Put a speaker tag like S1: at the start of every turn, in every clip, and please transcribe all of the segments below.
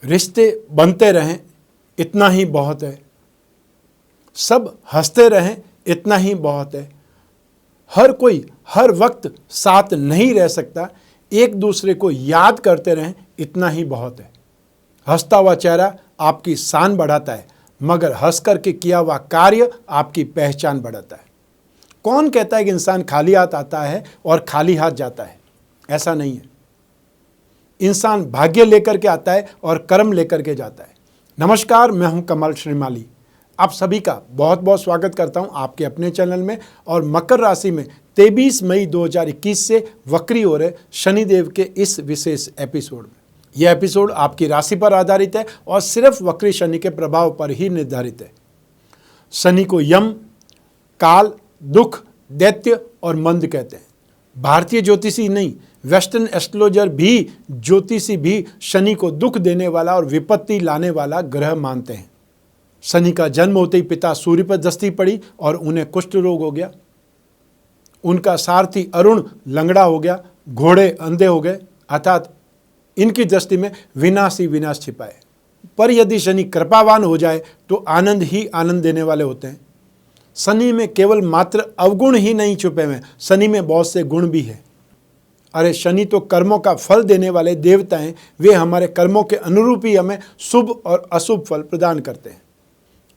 S1: रिश्ते बनते रहें इतना ही बहुत है। सब हंसते रहें इतना ही बहुत है। हर कोई हर वक्त साथ नहीं रह सकता, एक दूसरे को याद करते रहें इतना ही बहुत है। हंसता हुआ चेहरा आपकी शान बढ़ाता है, मगर हंस करके किया हुआ कार्य आपकी पहचान बढ़ाता है। कौन कहता है कि इंसान खाली हाथ आता है और खाली हाथ जाता है? ऐसा नहीं है। इंसान भाग्य लेकर के आता है और कर्म लेकर के जाता है। नमस्कार, मैं हूं कमल श्रीमाली। आप सभी का बहुत बहुत स्वागत करता हूं आपके अपने चैनल में। और मकर राशि में 23 मई 2021 से वक्री हो रहे शनिदेव के इस विशेष एपिसोड में, यह एपिसोड आपकी राशि पर आधारित है और सिर्फ वक्री शनि के प्रभाव पर ही निर्धारित है। शनि को यम, काल, दुख, दैत्य और मंद कहते हैं। भारतीय ज्योतिषी नहीं, वेस्टर्न एस्ट्रोलॉजर भी, ज्योतिषी भी शनि को दुख देने वाला और विपत्ति लाने वाला ग्रह मानते हैं। शनि का जन्म होते ही पिता सूर्य पर दृष्टि पड़ी और उन्हें कुष्ठ रोग हो गया। उनका सारथी अरुण लंगड़ा हो गया, घोड़े अंधे हो गए, अर्थात इनकी दृष्टि में विनाश ही विनाश छिपा है। पर यदि शनि कृपावान हो जाए तो आनंद ही आनंद देने वाले होते हैं। शनि में केवल मात्र अवगुण ही नहीं छुपे हुए, शनि में बहुत से गुण भी है। अरे शनि तो कर्मों का फल देने वाले देवता हैं। वे हमारे कर्मों के अनुरूप ही हमें शुभ और अशुभ फल प्रदान करते हैं।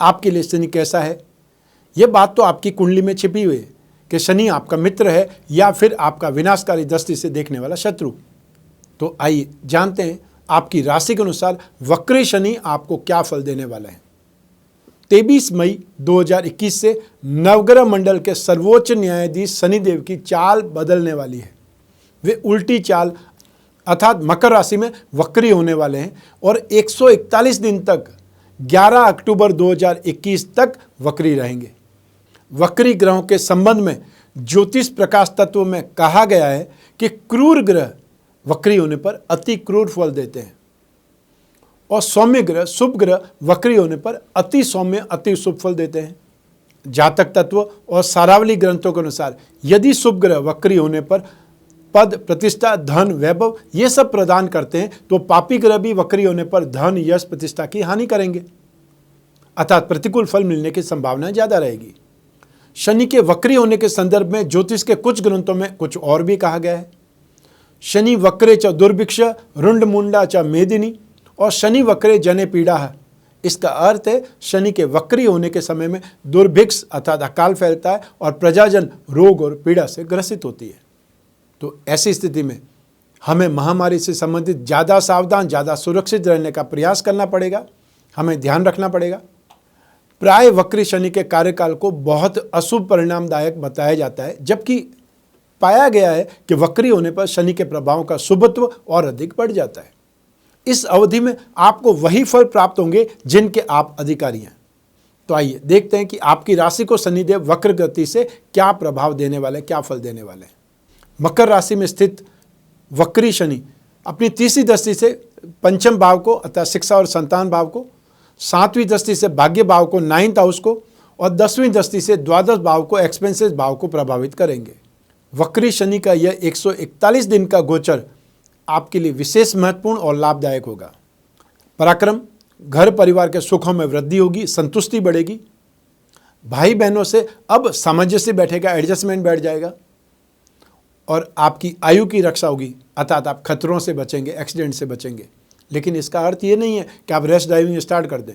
S1: आपके लिए शनि कैसा है, यह बात तो आपकी कुंडली में छिपी हुई है कि शनि आपका मित्र है या फिर आपका विनाशकारी दृष्टि से देखने वाला शत्रु। तो आइए जानते हैं आपकी राशि के अनुसार वक्री शनि आपको क्या फल देने वाला है। 23 मई 2021 से नवग्रह मंडल के सर्वोच्च न्यायाधीश शनिदेव की चाल बदलने वाली है। वे उल्टी चाल अर्थात मकर राशि में वक्री होने वाले हैं और 141 दिन तक 11 अक्टूबर 2021 तक वक्री रहेंगे। वक्री ग्रहों के संबंध में ज्योतिष प्रकाश तत्व में कहा गया है कि क्रूर ग्रह वक्री होने पर अति क्रूर फल देते हैं और सौम्य ग्रह शुभ ग्रह वक्री होने पर अति सौम्य अति शुभ फल देते हैं। जातक तत्व और सारावली ग्रंथों के अनुसार यदि शुभ ग्रह वक्री होने पर पद, प्रतिष्ठा, धन, वैभव ये सब प्रदान करते हैं, तो पापी ग्रह भी वक्री होने पर धन, यश, प्रतिष्ठा की हानि करेंगे, अर्थात प्रतिकूल फल मिलने की संभावना ज्यादा रहेगी। शनि के वक्री होने के संदर्भ में ज्योतिष के कुछ ग्रंथों में कुछ और भी कहा गया है। शनि वक्रे च दुर्भिक्ष रुंड मुंडा च मेदिनी और शनि वक्रे जने पीड़ा है। इसका अर्थ है शनि के वक्री होने के समय में दुर्भिक्ष अर्थात अकाल फैलता है और प्रजाजन रोग और पीड़ा से ग्रसित होती है। तो ऐसी स्थिति में हमें महामारी से संबंधित ज़्यादा सावधान, ज़्यादा सुरक्षित रहने का प्रयास करना पड़ेगा। हमें ध्यान रखना पड़ेगा। प्राय वक्री शनि के कार्यकाल को बहुत अशुभ परिणामदायक बताया जाता है, जबकि पाया गया है कि वक्री होने पर शनि के प्रभावों का शुभत्व और अधिक बढ़ जाता है। इस अवधि में आपको वही फल प्राप्त होंगे जिनके आप अधिकारी हैं। तो आइए देखते हैं कि आपकी राशि को शनिदेव वक्र गति से क्या प्रभाव देने वाले, क्या फल देने वाले हैं। मकर राशि में स्थित वक्री शनि अपनी तीसरी दृष्टि से पंचम भाव को अर्थात शिक्षा और संतान भाव को, सातवीं दृष्टि से भाग्य भाव को, 9th हाउस को, और 10वीं दृष्टि से द्वादश भाव को, एक्सपेंसेस भाव को प्रभावित करेंगे। वक्री शनि का यह 141 दिन का गोचर आपके लिए विशेष महत्वपूर्ण और लाभदायक होगा। पराक्रम, घर परिवार के सुखों में वृद्धि होगी, संतुष्टि बढ़ेगी। भाई बहनों से अब सामंजस्य बैठेगा, एडजस्टमेंट बैठ जाएगा और आपकी आयु की रक्षा होगी, अर्थात आप खतरों से बचेंगे, एक्सीडेंट से बचेंगे। लेकिन इसका अर्थ ये नहीं है कि आप रैश ड्राइविंग स्टार्ट कर दें।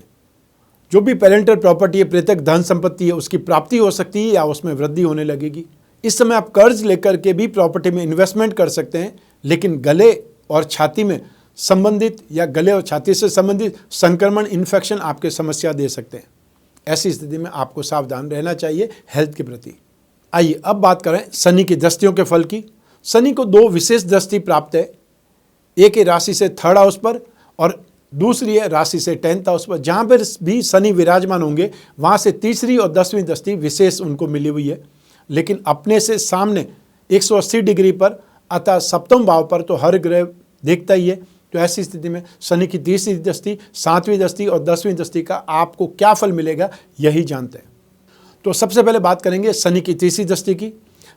S1: जो भी पेरेंटल प्रॉपर्टी है, प्रेतक धन संपत्ति है, उसकी प्राप्ति हो सकती है या उसमें वृद्धि होने लगेगी। इस समय आप कर्ज लेकर के भी प्रॉपर्टी में इन्वेस्टमेंट कर सकते हैं, लेकिन गले और छाती में संबंधित या गले और छाती से संबंधित संक्रमण, इन्फेक्शन आपके समस्या दे सकते हैं। ऐसी स्थिति में आपको सावधान रहना चाहिए हेल्थ के प्रति। आइए अब बात करें शनि की दृष्टियों के फल की। शनि को 2 विशेष दृष्टि प्राप्त है, एक है राशि से 3rd हाउस पर और दूसरी है राशि से 10th हाउस पर। जहाँ पर भी शनि विराजमान होंगे वहाँ से तीसरी और 10वीं दृष्टि विशेष उनको मिली हुई है। लेकिन अपने से सामने 180 डिग्री पर अतः सप्तम भाव पर तो हर ग्रह देखता ही है। तो ऐसी स्थिति में शनि की तीसरी दृष्टि, 7वीं दृष्टि और 10वीं दृष्टि का आपको क्या फल मिलेगा, यही जानते हैं। तो सबसे पहले बात करेंगे शनि की तीसरी दृष्टि की।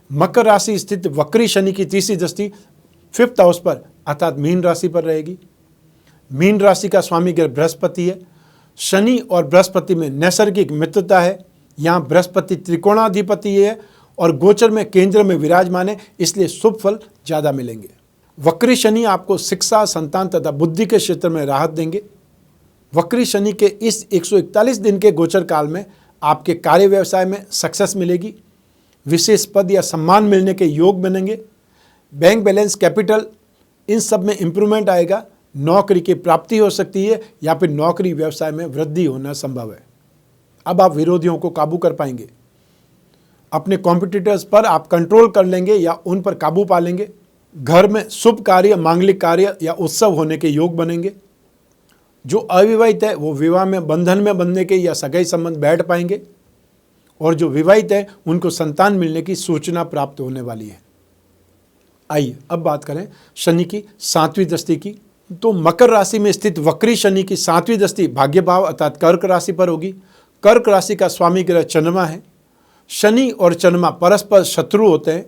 S1: मकर राशि स्थित वक्री शनि की तीसरी दृष्टि 5th हाउस पर अर्थात मीन राशि पर रहेगी। मीन राशि का स्वामी ग्रह बृहस्पति है। शनि और बृहस्पति में नैसर्गिक मित्रता है। यहाँ बृहस्पति त्रिकोणाधिपति है और गोचर में केंद्र में विराजमान है, इसलिए शुभ फल ज़्यादा मिलेंगे। वक्री शनि आपको शिक्षा, संतान तथा बुद्धि के क्षेत्र में राहत देंगे। वक्री शनि के इस 141 दिन के गोचर काल में आपके कार्य व्यवसाय में सक्सेस मिलेगी। विशेष पद या सम्मान मिलने के योग बनेंगे। बैंक बैलेंस, कैपिटल, इन सब में इम्प्रूवमेंट आएगा। नौकरी की प्राप्ति हो सकती है या फिर नौकरी व्यवसाय में वृद्धि होना संभव है। अब आप विरोधियों को काबू कर पाएंगे। अपने कॉम्पिटिटर्स पर आप कंट्रोल कर लेंगे या उन पर काबू पा लेंगे। घर में शुभ कार्य, मांगलिक कार्य या उत्सव होने के योग बनेंगे। जो अविवाहित है वो विवाह में, बंधन में बंधने के या सगाई संबंध बैठ पाएंगे और जो विवाहित है उनको संतान मिलने की सूचना प्राप्त होने वाली है। आइए अब बात करें शनि की 7वीं दृष्टि की। तो मकर राशि में स्थित वक्री शनि की 7वीं दृष्टि भाग्य भाव अर्थात कर्क राशि पर होगी। कर्क राशि का स्वामी ग्रह चंद्रमा है। शनि और चंद्रमा परस्पर शत्रु होते हैं,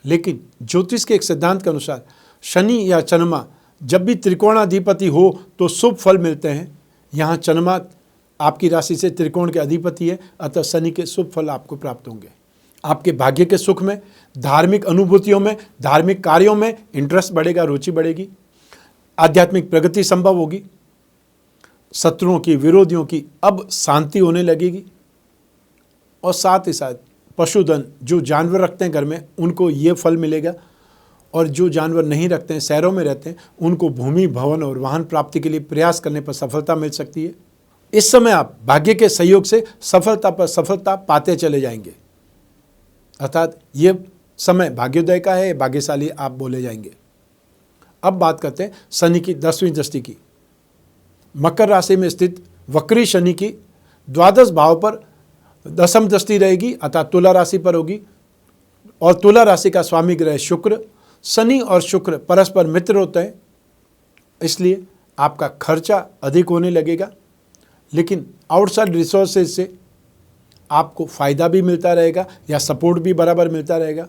S1: लेकिन ज्योतिष के एक सिद्धांत के अनुसार शनि या चंद्रमा जब भी त्रिकोणाधिपति हो तो शुभ फल मिलते हैं। यहाँ चंद्रमा आपकी राशि से त्रिकोण के अधिपति है, अतः शनि के शुभ फल आपको प्राप्त होंगे। आपके भाग्य के सुख में, धार्मिक अनुभूतियों में, धार्मिक कार्यों में इंटरेस्ट बढ़ेगा, रुचि बढ़ेगी। आध्यात्मिक प्रगति संभव होगी। शत्रुओं की, विरोधियों की अब शांति होने लगेगी। और साथ ही साथ पशुधन, जो जानवर रखते हैं घर में, उनको ये फल मिलेगा। और जो जानवर नहीं रखते हैं, शहरों में रहते हैं, उनको भूमि, भवन और वाहन प्राप्ति के लिए प्रयास करने पर सफलता मिल सकती है। इस समय आप भाग्य के सहयोग से सफलता पर सफलता पाते चले जाएंगे, अर्थात ये समय भाग्योदय का है, भाग्यशाली आप बोले जाएंगे। अब बात करते हैं शनि की 10वीं दृष्टि की। मकर राशि में स्थित वक्री शनि की द्वादश भाव पर 10वीं दृष्टि रहेगी, अर्थात तुला राशि पर होगी। और तुला राशि का स्वामी ग्रह शुक्र। शनि और शुक्र परस्पर मित्र होते हैं, इसलिए आपका खर्चा अधिक होने लगेगा, लेकिन आउटसाइड रिसोर्सेज से आपको फ़ायदा भी मिलता रहेगा या सपोर्ट भी बराबर मिलता रहेगा।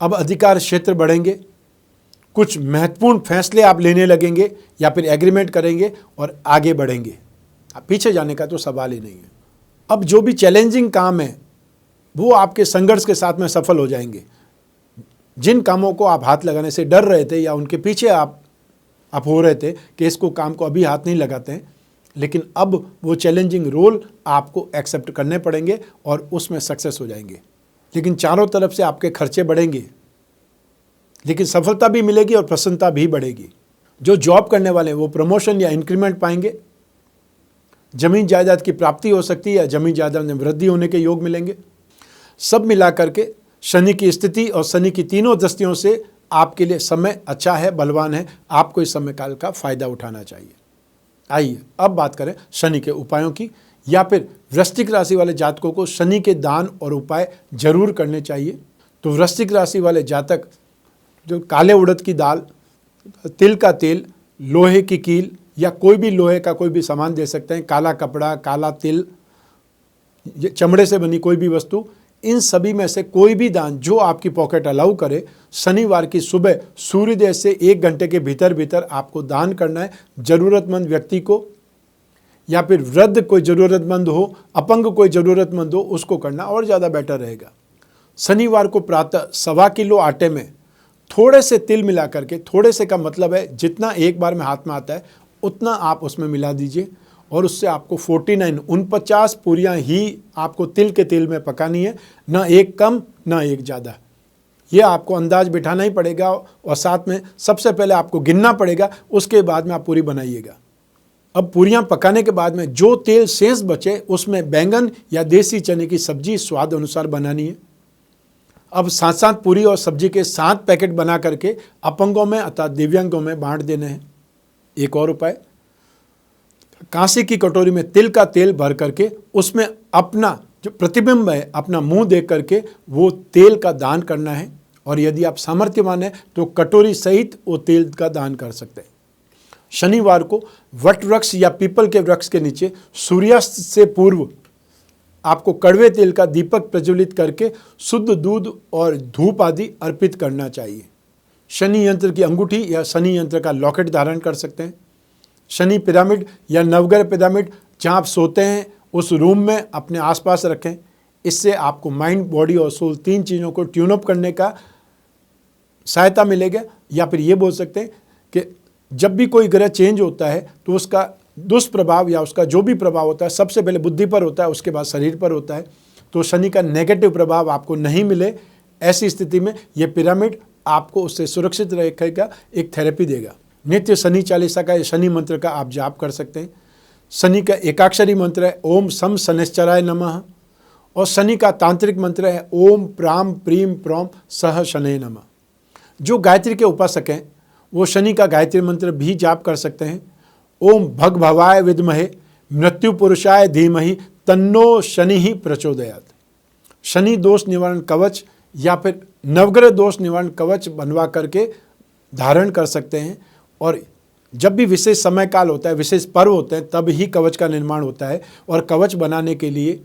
S1: अब अधिकार क्षेत्र बढ़ेंगे। कुछ महत्वपूर्ण फैसले आप लेने लगेंगे या फिर एग्रीमेंट करेंगे और आगे बढ़ेंगे। पीछे जाने का तो सवाल ही नहीं है। अब जो भी चैलेंजिंग काम है वो आपके संघर्ष के साथ में सफल हो जाएंगे। जिन कामों को आप हाथ लगाने से डर रहे थे या उनके पीछे आप हो रहे थे कि इसको काम को अभी हाथ नहीं लगाते हैं, लेकिन अब वो चैलेंजिंग रोल आपको एक्सेप्ट करने पड़ेंगे और उसमें सक्सेस हो जाएंगे। लेकिन चारों तरफ से आपके खर्चे बढ़ेंगे, लेकिन सफलता भी मिलेगी और प्रसन्नता भी बढ़ेगी। जो जॉब करने वाले हैं वो प्रमोशन या इंक्रीमेंट पाएंगे। जमीन जायदाद की प्राप्ति हो सकती है या जमीन जायदाद में वृद्धि होने के योग मिलेंगे। सब मिलाकर के शनि की स्थिति और शनि की तीनों दृष्टियों से आपके लिए समय अच्छा है, बलवान है। आपको इस समय काल का फायदा उठाना चाहिए। आइए अब बात करें शनि के उपायों की, या फिर वृश्चिक राशि वाले जातकों को शनि के दान और उपाय जरूर करने चाहिए। तो वृश्चिक राशि वाले जातक जो काले उड़द की दाल, तिल का तेल, लोहे की कील या कोई भी लोहे का कोई भी सामान दे सकते हैं। काला कपड़ा, काला तिल, चमड़े से बनी कोई भी वस्तु, इन सभी में से कोई भी दान जो आपकी पॉकेट अलाउ करे, शनिवार की सुबह सूर्योदय से 1 घंटे के भीतर भीतर आपको दान करना है। ज़रूरतमंद व्यक्ति को या फिर वृद्ध कोई ज़रूरतमंद हो, अपंग कोई ज़रूरतमंद हो, उसको करना और ज़्यादा बेटर रहेगा। शनिवार को प्रातः 1.25 किलो आटे में थोड़े से तिल मिला करके, थोड़े से का मतलब है जितना एक बार में हाथ में आता है उतना आप उसमें मिला दीजिए और उससे आपको 49 पूरियाँ ही आपको तिल के तेल में पकानी है, ना एक कम ना एक ज़्यादा। ये आपको अंदाज बिठाना ही पड़ेगा और साथ में सबसे पहले आपको गिनना पड़ेगा, उसके बाद में आप पूरी बनाइएगा। अब पूरियाँ पकाने के बाद में जो तेल शेष बचे उसमें बैंगन या देसी चने की सब्जी स्वाद अनुसार बनानी है। अब 7-7 पूरी और सब्जी के 7 पैकेट बना करके अपंगों में अर्थात दिव्यांगों में बांट देने हैं। एक और उपाय, कांसे की कटोरी में तिल का तेल भर करके उसमें अपना जो प्रतिबिंब है, अपना मुंह देख करके वो तेल का दान करना है। और यदि आप सामर्थ्यवान हैं तो कटोरी सहित वो तेल का दान कर सकते हैं। शनिवार को वट वृक्ष या पीपल के वृक्ष के नीचे सूर्यास्त से पूर्व आपको कड़वे तेल का दीपक प्रज्वलित करके शुद्ध दूध और धूप आदि अर्पित करना चाहिए। शनि यंत्र की अंगूठी या शनि यंत्र का लॉकेट धारण कर सकते हैं। शनि पिरामिड या नवग्रह पिरामिड जहाँ आप सोते हैं उस रूम में अपने आसपास रखें। इससे आपको माइंड, बॉडी और सोल 3 चीज़ों को ट्यून अप करने का सहायता मिलेगा। या फिर ये बोल सकते हैं कि जब भी कोई ग्रह चेंज होता है तो उसका दुष्प्रभाव या उसका जो भी प्रभाव होता है सबसे पहले बुद्धि पर होता है, उसके बाद शरीर पर होता है। तो शनि का नेगेटिव प्रभाव आपको नहीं मिले, ऐसी स्थिति में ये पिरामिड आपको उससे सुरक्षित रखेगा, एक थेरेपी देगा। नित्य शनि चालीसा का, शनि मंत्र का आप जाप कर सकते हैं। शनि का एकाक्षरी मंत्र है ओम सम शनिश्चराय नमः, और शनि का तांत्रिक मंत्र है ओम प्राम प्रीम प्रोम सह शनय नमः। जो गायत्री के उपासक हैं वो शनि का गायत्री मंत्र भी जाप कर सकते हैं। ओम भग भवाय विद्महे मृत्यु पुरुषाय धीमहि तन्नो शनि ही प्रचोदयात्। शनि दोष निवारण कवच या फिर नवग्रह दोष निवारण कवच बनवा करके धारण कर सकते हैं। और जब भी विशेष समय काल होता है, विशेष पर्व होते हैं, तब ही कवच का निर्माण होता है। और कवच बनाने के लिए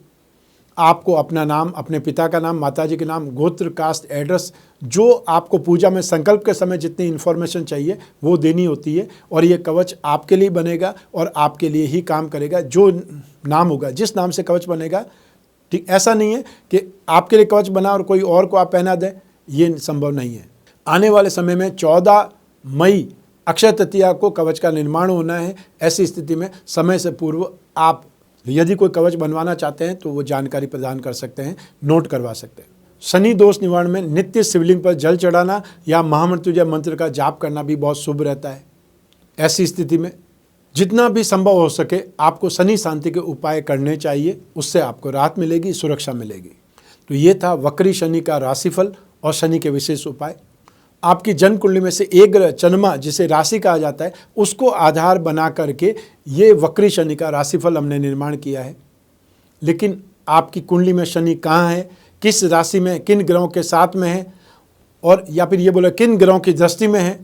S1: आपको अपना नाम, अपने पिता का नाम, माताजी के नाम, गोत्र, कास्ट, एड्रेस, जो आपको पूजा में संकल्प के समय जितनी इन्फॉर्मेशन चाहिए वो देनी होती है। और ये कवच आपके लिए बनेगा और आपके लिए ही काम करेगा। जो नाम होगा, जिस नाम से कवच बनेगा, ठीक, ऐसा नहीं है कि आपके लिए कवच बना और कोई और को आप पहना दें, ये संभव नहीं है। आने वाले समय में 14 मई अक्षय तृतीया को कवच का निर्माण होना है। ऐसी स्थिति में समय से पूर्व आप यदि कोई कवच बनवाना चाहते हैं तो वो जानकारी प्रदान कर सकते हैं, नोट करवा सकते हैं। शनि दोष निवारण में नित्य शिवलिंग पर जल चढ़ाना या महामृत्युंजय मंत्र का जाप करना भी बहुत शुभ रहता है। ऐसी स्थिति में जितना भी संभव हो सके आपको शनि शांति के उपाय करने चाहिए, उससे आपको राहत मिलेगी, सुरक्षा मिलेगी। तो ये था वक्री शनि का राशिफल और शनि के विशेष उपाय। आपकी जन्म कुंडली में से एक ग्रह चंद्रमा, जिसे राशि कहा जाता है, उसको आधार बना करके ये वक्री शनि का राशिफल हमने निर्माण किया है। लेकिन आपकी कुंडली में शनि कहाँ है, किस राशि में, किन ग्रहों के साथ में है, और या फिर ये बोले किन ग्रहों की दृष्टि में है,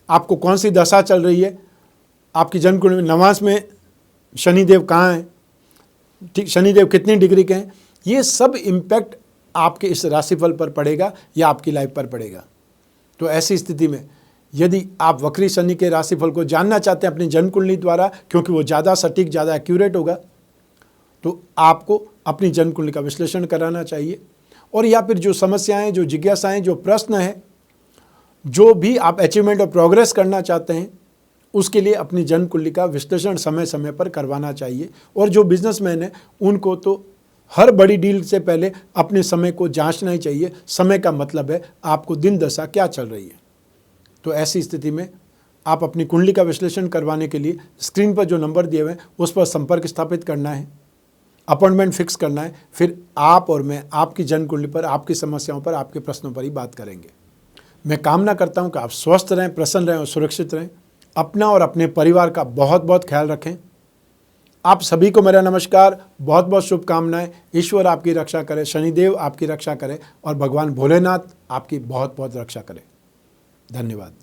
S1: आपको कौन सी दशा चल रही है, आपकी जन्म कुंडली में नवांश में शनिदेव कहाँ हैं, ठीक, शनिदेव कितनी डिग्री के हैं, ये सब इम्पैक्ट आपके इस राशिफल पर पड़ेगा या आपकी लाइफ पर पड़ेगा। तो ऐसी स्थिति में यदि आप वक्री शनि के राशिफल को जानना चाहते हैं अपनी जन्म कुंडली द्वारा, क्योंकि वो ज़्यादा सटीक, ज़्यादा एक्यूरेट होगा, तो आपको अपनी जन्म कुंडली का विश्लेषण कराना चाहिए। और या फिर जो समस्याएं, जो जिज्ञासाएं, जो प्रश्न हैं, जो भी आप अचीवमेंट और प्रोग्रेस करना चाहते हैं, उसके लिए अपनी जन्म कुंडली का विश्लेषण समय समय पर करवाना चाहिए। और जो बिजनेसमैन हैं उनको तो हर बड़ी डील से पहले अपने समय को जांचना ही चाहिए। समय का मतलब है आपको दिन दशा क्या चल रही है। तो ऐसी स्थिति में आप अपनी कुंडली का विश्लेषण करवाने के लिए स्क्रीन पर जो नंबर दिए हुए हैं उस पर संपर्क स्थापित करना है, अपॉइंटमेंट फिक्स करना है। फिर आप और मैं आपकी जन्म कुंडली पर, आपकी समस्याओं पर, आपके प्रश्नों पर ही बात करेंगे। मैं कामना करता हूँ कि आप स्वस्थ रहें, प्रसन्न रहें और सुरक्षित रहें। अपना और अपने परिवार का बहुत बहुत ख्याल रखें। आप सभी को मेरा नमस्कार, बहुत बहुत शुभकामनाएं। ईश्वर आपकी रक्षा करे, शनिदेव आपकी रक्षा करे और भगवान भोलेनाथ आपकी बहुत बहुत रक्षा करे। धन्यवाद।